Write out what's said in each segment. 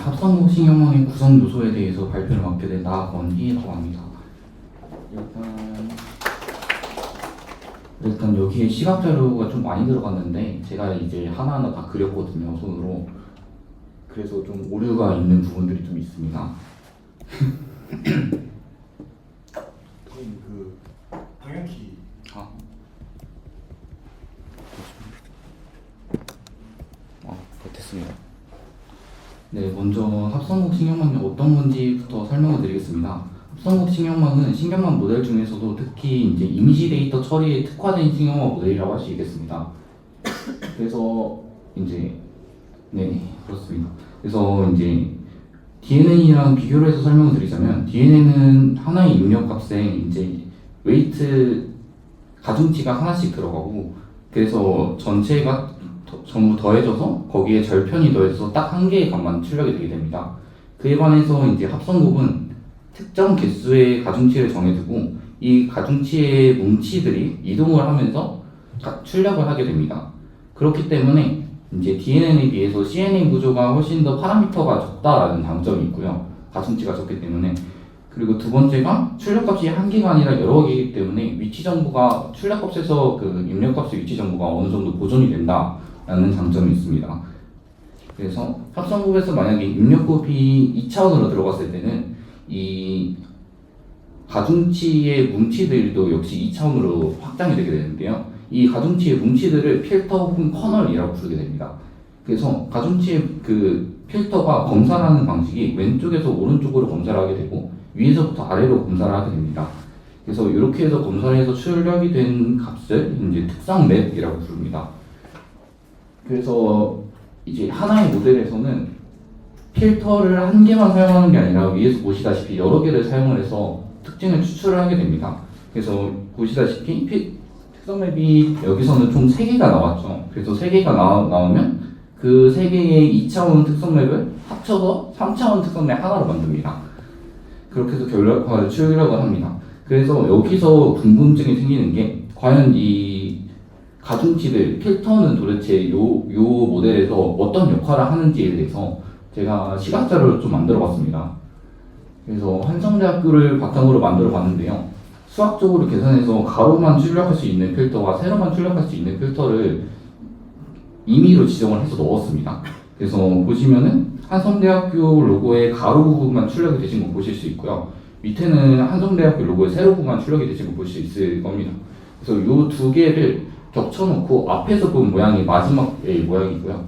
합성국 신경망의 구성 요소에 대해서 발표를 맡게 된 나건희라고 합니다. 일단 여기에 시각 자료가 좀 많이 들어갔는데 제가 이제 하나하나 다 그렸거든요, 손으로. 그래서 좀 오류가 있는 부분들이 좀 있습니다. 그 방향키 됐습니다. 네, 먼저 합성국 신경망이 어떤 건지부터 설명을 드리겠습니다. 합성국 신경망은 신경망 모델 중에서도 특히 이제 이미지 데이터 처리에 특화된 신경망 모델이라고 할 수 있겠습니다. 그래서 이제 그렇습니다. 그래서 이제 DNA랑 비교를 해서 설명을 드리자면 DNA는 하나의 입력값에 이제 웨이트 가중치가 하나씩 들어가고 그래서 전체가 전부 더해져서 거기에 절편이 더해져서 딱 한 개의 값만 출력이 되게 됩니다. 그에 반해서 이제 합성국은 특정 개수의 가중치를 정해두고 이 가중치의 뭉치들이 이동을 하면서 출력을 하게 됩니다. 그렇기 때문에 이제 DNA에 비해서 CNN 구조가 훨씬 더 파라미터가 적다라는 장점이 있고요. 가중치가 적기 때문에. 그리고 두 번째가 출력값이 한 개가 아니라 여러 개이기 때문에 위치 정보가 출력값에서 그 입력값의 위치 정보가 어느 정도 보존이 된다라는 장점이 있습니다. 그래서 합성국에서 만약에 입력값이 2차원으로 들어갔을 때는 이 가중치의 뭉치들도 역시 2차원으로 확장이 되게 되는데요. 이 가중치의 뭉치들을 필터 혹은 커널이라고 부르게 됩니다. 그래서 가중치의 그 필터가 검사하는 방식이 왼쪽에서 오른쪽으로 검사를 하게 되고 위에서부터 아래로 검사를 하게 됩니다. 그래서 이렇게 해서 검사를 해서 출력이 된 값을 이제 특성 맵이라고 부릅니다. 그래서 이제 하나의 모델에서는 필터를 한 개만 사용하는 게 아니라 위에서 보시다시피 여러 개를 사용을 해서 특징을 추출을 하게 됩니다. 그래서 보시다시피 특성 맵이 여기서는 총 3개가 나왔죠. 그래서 3개가 나오면 그 3개의 2차원 특성 맵을 합쳐서 3차원 특성 맵 하나로 만듭니다. 그렇게 해서 결과를 출력을 합니다. 그래서 여기서 궁금증이 생기는 게 과연 이 가중치들 필터는 도대체 요 모델에서 어떤 역할을 하는지에 대해서 제가 시각자료를 좀 만들어 봤습니다. 그래서 한성대학교를 바탕으로 만들어 봤는데요. 수학적으로 계산해서 가로만 출력할 수 있는 필터와 세로만 출력할 수 있는 필터를 임의로 지정을 해서 넣었습니다. 그래서 보시면은 한성대학교 로고의 가로 부분만 출력이 되신 거 보실 수 있고요. 밑에는 한성대학교 로고의 세로 부분만 출력이 되신 거 볼 수 있을 겁니다. 그래서 이 두 개를 겹쳐놓고 앞에서 본 모양이 마지막의 모양이고요.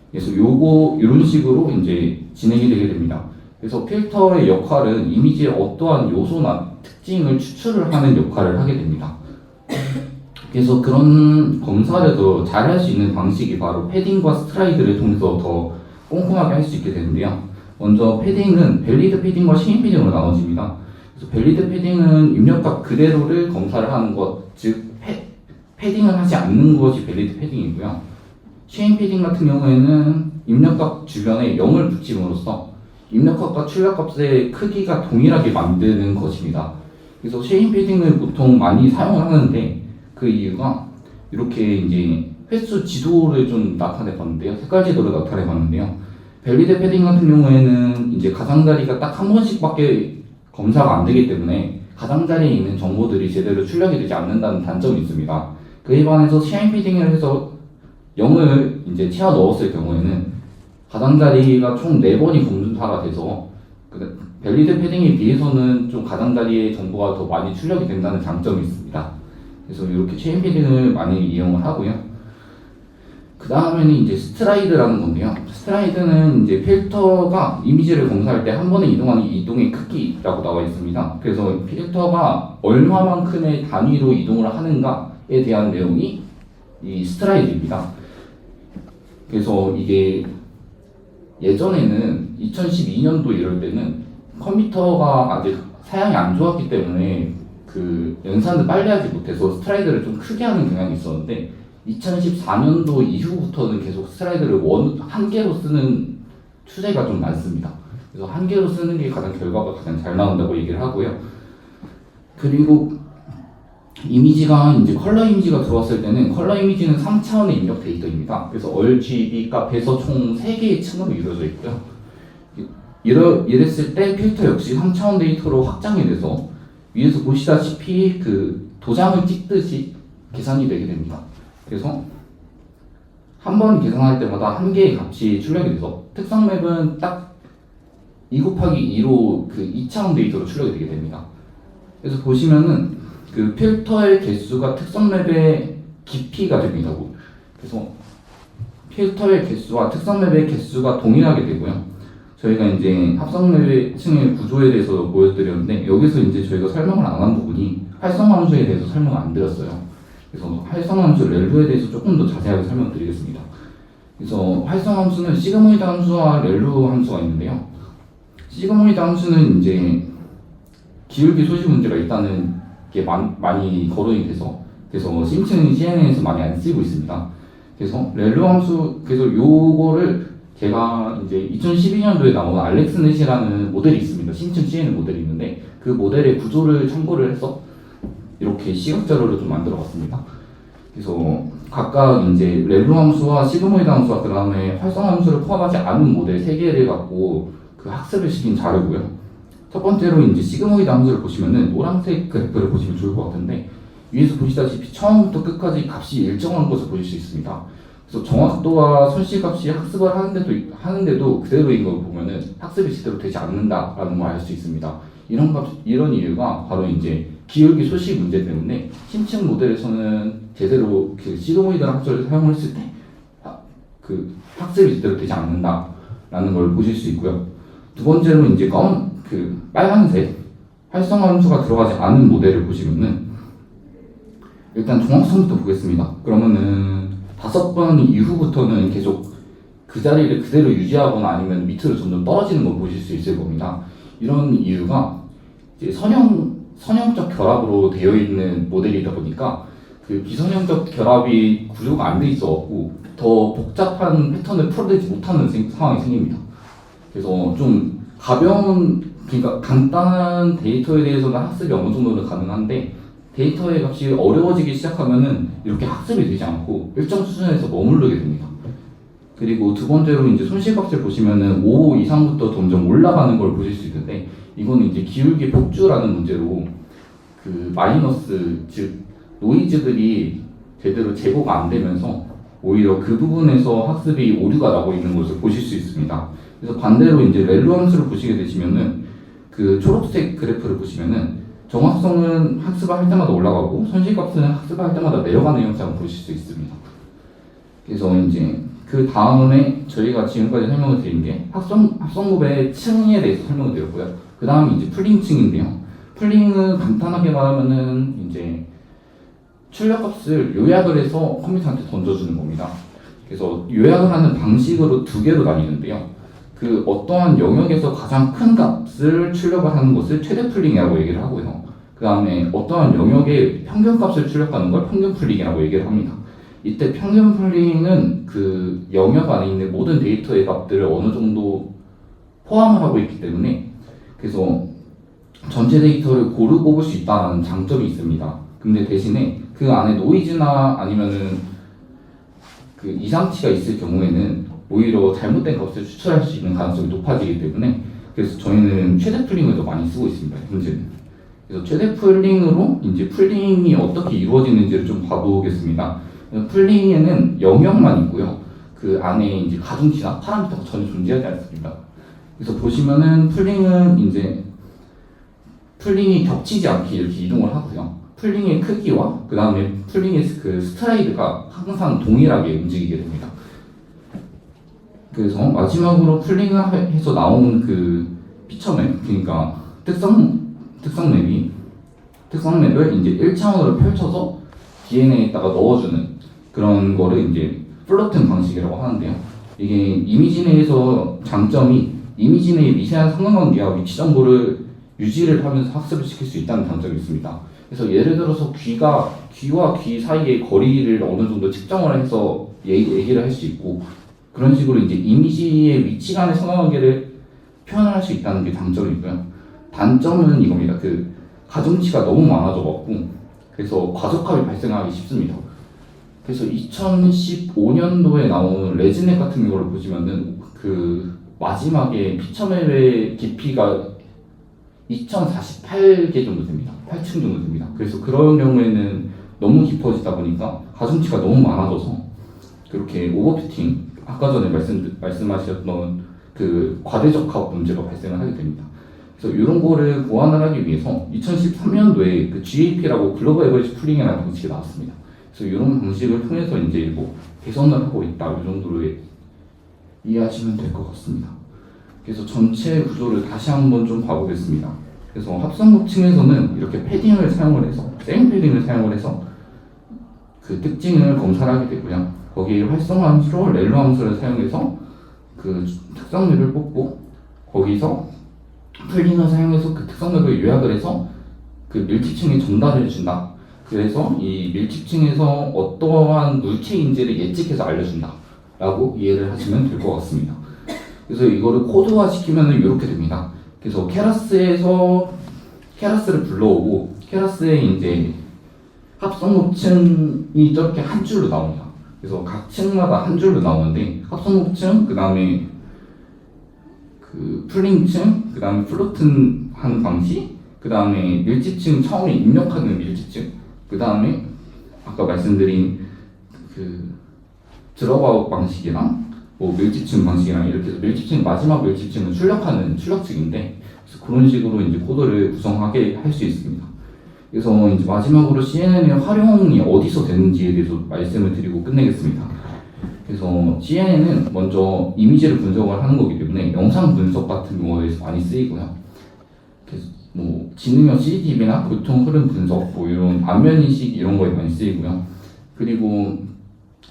그래서 이런 식으로 이제 진행이 되게 됩니다. 그래서 필터의 역할은 이미지의 어떠한 요소나 특징을 추출을 하는 역할을 하게 됩니다. 그래서 그런 검사를 더 잘 할 수 있는 방식이 바로 패딩과 스트라이드를 통해서 더 꼼꼼하게 할 수 있게 되는데요. 먼저 패딩은 밸리드 패딩과 시인 패딩으로 나눠집니다. 그래서 밸리드 패딩은 입력값 그대로를 검사를 하는 것, 즉 패딩을 하지 않는 것이 밸리드 패딩이고요. 시인 패딩 같은 경우에는 입력값 주변에 0을 붙임으로써 입력값과 출력값의 크기가 동일하게 만드는 것입니다. 그래서 쉐인 패딩을 보통 많이 사용을 하는데 그 이유가 이렇게 이제 횟수 지도를 좀 나타내 봤는데요. 색깔 지도를 나타내 봤는데요. 밸리드 패딩 같은 경우에는 이제 가장자리가 딱 한 번씩밖에 검사가 안 되기 때문에 가장자리에 있는 정보들이 제대로 출력이 되지 않는다는 단점이 있습니다. 그에 반해서 쉐인 패딩을 해서 0을 이제 채워 넣었을 경우에는 가장자리가 총 4번이 검사가 돼서 밸리드 패딩에 비해서는 좀 가장자리의 정보가 더 많이 출력이 된다는 장점이 있습니다. 그래서 이렇게 체인 패딩을 많이 이용을 하고요. 그 다음에는 이제 스트라이드라는 건데요. 스트라이드는 이제 필터가 이미지를 검사할 때 한 번에 이동하는 이동의 크기라고 나와 있습니다. 그래서 필터가 얼마만큼의 단위로 이동을 하는가에 대한 내용이 이 스트라이드입니다. 그래서 이게 예전에는 2012년도 이럴 때는 컴퓨터가 아직 사양이 안 좋았기 때문에 그 연산을 빨리 하지 못해서 스트라이드를 좀 크게 하는 경향이 있었는데 2014년도 이후부터는 계속 스트라이드를 한 개로 쓰는 추세가 좀 많습니다. 그래서 한 개로 쓰는 게 결과가 가장 잘 나온다고 얘기를 하고요. 그리고 이미지가 이제 컬러 이미지가 들어왔을 때는 컬러 이미지는 3차원의 입력 데이터입니다. 그래서 RGB 값에서 총 3개의 층으로 이루어져 있고요. 이랬을 때 필터 역시 3차원 데이터로 확장이 돼서 위에서 보시다시피 그 도장을 찍듯이 계산이 되게 됩니다. 그래서 한 번 계산할 때마다 한 개의 값이 출력이 돼서 특성 맵은 딱 2 곱하기 2로 그 2차원 데이터로 출력이 되게 됩니다. 그래서 보시면은 그 필터의 개수가 특성 맵의 깊이가 됩니다. 그래서 필터의 개수와 특성 맵의 개수가 동일하게 되고요. 저희가 이제 합성 맵의 구조에 대해서 보여드렸는데 여기서 이제 저희가 설명을 안 한 부분이 활성함수에 대해서 설명을 안 드렸어요. 그래서 활성함수 렐로에 대해서 조금 더 자세하게 설명드리겠습니다. 그래서 활성함수는 시그모이드 함수와 렐로 함수가 있는데요. 시그모이드 함수는 이제 기울기 소시 문제가 있다는 게 많이 거론이 돼서 그래서 심층 CNN에서 많이 안 쓰고 있습니다. 그래서 렐로 함수 그래서 요거를 제가 이제 2012년도에 나온 알렉스넷이라는 모델이 있습니다. 심층 CNN 모델이 있는데 그 모델의 구조를 참고를 해서 이렇게 시각 자료를 좀 만들어 봤습니다. 그래서 각각 이제 렐로 함수와 시그모이드 함수와 그 다음에 활성 함수를 포함하지 않은 모델 3개를 갖고 그 학습을 시킨 자료고요. 첫 번째로 이제 시그모이드 함수를 보시면은 노란색 그래프를 보시면 좋을 것 같은데 위에서 보시다시피 처음부터 끝까지 값이 일정한 것을 보실 수 있습니다. 그래서 정확도와 손실값이 학습을 하는데도 그대로인 걸 보면은 학습이 제대로 되지 않는다라는 걸 알 수 있습니다. 이런 이유가 바로 이제 기울기 소시 문제 때문에 심층 모델에서는 제대로 그 시그모이드 함수를 사용했을 때 그 학습이 제대로 되지 않는다라는 걸 보실 수 있고요. 두 번째로 이제 빨간색 활성 함수가 들어가지 않은 모델을 보시면은 일단 정확성부터 보겠습니다. 그러면은 5번 이후부터는 계속 그 자리를 그대로 유지하거나 아니면 밑으로 점점 떨어지는 걸 보실 수 있을 겁니다. 이런 이유가 이제 선형적 결합으로 되어 있는 모델이다 보니까 그 비선형적 결합이 구조가 안 돼 있어갖고 더 복잡한 패턴을 풀어내지 못하는 상황이 생깁니다. 그래서 좀 그러니까 간단한 데이터에 대해서는 학습이 어느 정도는 가능한데 데이터의 값이 어려워지기 시작하면은 이렇게 학습이 되지 않고 일정 수준에서 머무르게 됩니다. 그리고 두 번째로 이제 손실값을 보시면은 5 이상부터 점점 올라가는 걸 보실 수 있는데 이거는 이제 기울기 폭주라는 문제로 그 마이너스 즉 노이즈들이 제대로 제거가 안 되면서 오히려 그 부분에서 학습이 오류가 나고 있는 것을 보실 수 있습니다. 그래서 반대로 이제 렐로 함수를 보시게 되시면은 그 초록색 그래프를 보시면은 정확성은 학습할 때마다 올라가고 손실값은 학습할 때마다 내려가는 현상을 보실 수 있습니다. 그래서 이제 그 다음에 저희가 지금까지 설명을 드린 게 합성급의 층에 대해서 설명을 드렸고요. 그 다음에 이제 풀링층인데요. 풀링은 간단하게 말하면은 이제 출력값을 요약을 해서 컴퓨터한테 던져주는 겁니다. 그래서 요약을 하는 방식으로 2개로 나뉘는데요. 그 어떠한 영역에서 가장 큰 값을 출력을 하는 것을 최대 풀링이라고 얘기를 하고요. 그 다음에 어떠한 영역의 평균값을 출력하는 걸 평균 풀링이라고 얘기를 합니다. 이때 평균 풀링은 그 영역 안에 있는 모든 데이터의 값들을 어느 정도 포함을 하고 있기 때문에 그래서 전체 데이터를 고루 뽑을 수 있다는 장점이 있습니다. 근데 대신에 그 안에 노이즈나 아니면은 그 이상치가 있을 경우에는 오히려 잘못된 값을 추출할 수 있는 가능성이 높아지기 때문에 그래서 저희는 최대 풀링을 더 많이 쓰고 있습니다. 현재는. 그래서 최대 풀링으로 이제 풀링이 어떻게 이루어지는지를 좀 봐보겠습니다. 풀링에는 영역만 있고요. 그 안에 이제 가중치나 파라미터가 전혀 존재하지 않습니다. 그래서 보시면은 풀링은 이제 풀링이 겹치지 않게 이렇게 이동을 하고요. 풀링의 크기와 그 다음에 풀링의 그 스트라이드가 항상 동일하게 움직이게 됩니다. 그래서 마지막으로 풀링을 해서 나온 그 피처맵, 그러니까 특성 맵을 이제 1차원으로 펼쳐서 DNA에다가 넣어주는 그런 거를 이제 플로팅 방식이라고 하는데요. 이게 이미지 내에서 장점이 이미지 내의 미세한 상관관계와 위치 정보를 유지를 하면서 학습을 시킬 수 있다는 장점이 있습니다. 그래서 예를 들어서 귀와 귀 사이의 거리를 어느 정도 측정을 해서 얘기를 할 수 있고 그런 식으로 이제 이미지의 위치 간의 상관관계를 표현을 할 수 있다는 게 장점이고요. 단점은 이겁니다. 그 가중치가 너무 많아져갖고 그래서 과속합이 발생하기 쉽습니다. 그래서 2015년도에 나온 레즈넷 같은 경우를 보시면은 그 마지막에 피처맵의 깊이가 2048개 정도 됩니다. 8층 정도 됩니다. 그래서 그런 경우에는 너무 깊어지다 보니까 가중치가 너무 많아져서 그렇게 오버피팅, 아까 전에 말씀하셨던 그 과대적합 문제가 발생을 하게 됩니다. 그래서 이런 거를 보완을 하기 위해서 2013년도에 그 GAP라고 글로벌 에버리지 풀링이라는 방식이 나왔습니다. 그래서 이런 방식을 통해서 이제 뭐 개선을 하고 있다, 이 정도로 이해하시면 될 것 같습니다. 그래서 전체 구조를 다시 한번 좀 봐보겠습니다. 그래서 합성고층에서는 이렇게 패딩을 사용을 해서, 생 패딩을 사용을 해서 그 특징을 검사를 하게 되고요. 거기에 활성화 함수로 렐로 함수를 사용해서 그 특성맵을 뽑고, 거기서 풀링을 사용해서 그 특성맵을 요약을 해서 그 밀집층에 전달해 준다. 그래서 이 밀집층에서 어떠한 물체인지를 예측해서 알려준다 라고 이해를 하시면 될 것 같습니다. 그래서 이거를 코드화 시키면 이렇게 됩니다. 그래서 케라스를 불러오고, 케라스에 이제 합성곱층이 저렇게 한 줄로 나옵니다. 그래서 각 층마다 한 줄로 나오는데, 합성곱층, 그 다음에 그 풀링층, 그 다음에 플로트한 방식, 그 다음에 밀집층, 처음에 입력하는 밀집층, 그 다음에 아까 말씀드린 그 드롭아웃 방식이랑 뭐 밀집층 방식이랑 이렇게 해서 밀집층, 마지막 밀집층은 출력하는 출력층인데, 그래서 그런 식으로 이제 코드를 구성하게 할 수 있습니다. 그래서 이제 마지막으로 CNN의 활용이 어디서 되는지에 대해서 말씀을 드리고 끝내겠습니다. 그래서 CNN은 먼저 이미지를 분석을 하는 거기 때문에 영상 분석 같은 거에서 많이 쓰이고요. 그래서 뭐 지능형 CCTV나 교통 흐름 분석, 뭐 이런 안면 인식 이런 거에 많이 쓰이고요. 그리고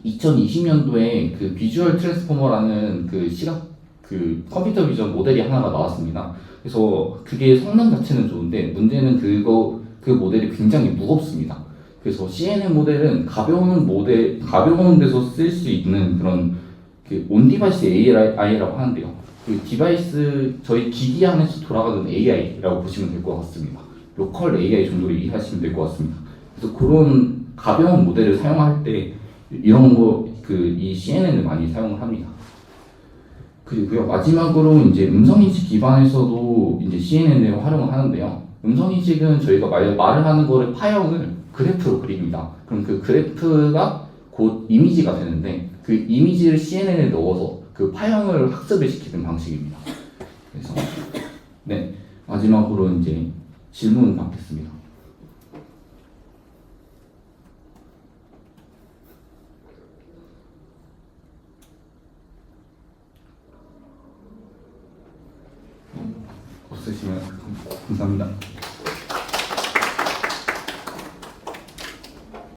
2020년도에 그 비주얼 트랜스포머라는 그 컴퓨터 비전 모델이 하나가 나왔습니다. 그래서 그게 성능 자체는 좋은데 문제는 그 모델이 굉장히 무겁습니다. 그래서 CNN 모델은 가벼운 데서 쓸 수 있는 그런 그 온디바이스 AI라고 하는데요. 그 디바이스, 저희 기기 안에서 돌아가는 AI라고 보시면 될 것 같습니다. 로컬 AI 정도로 이해하시면 될 것 같습니다. 그래서 그런 가벼운 모델을 사용할 때 이런 이 CNN을 많이 사용을 합니다. 그리고요, 마지막으로 이제 음성인식 기반에서도 이제 CNN을 활용을 하는데요. 음성인식은 저희가 말을 하는 거를 파형을 그래프로 그립니다. 그럼 그 그래프가 곧 이미지가 되는데, 그 이미지를 CNN에 넣어서 그 파형을 학습을 시키는 방식입니다. 그래서 네, 마지막으로 이제 질문 받겠습니다. 없으시면 감사합니다.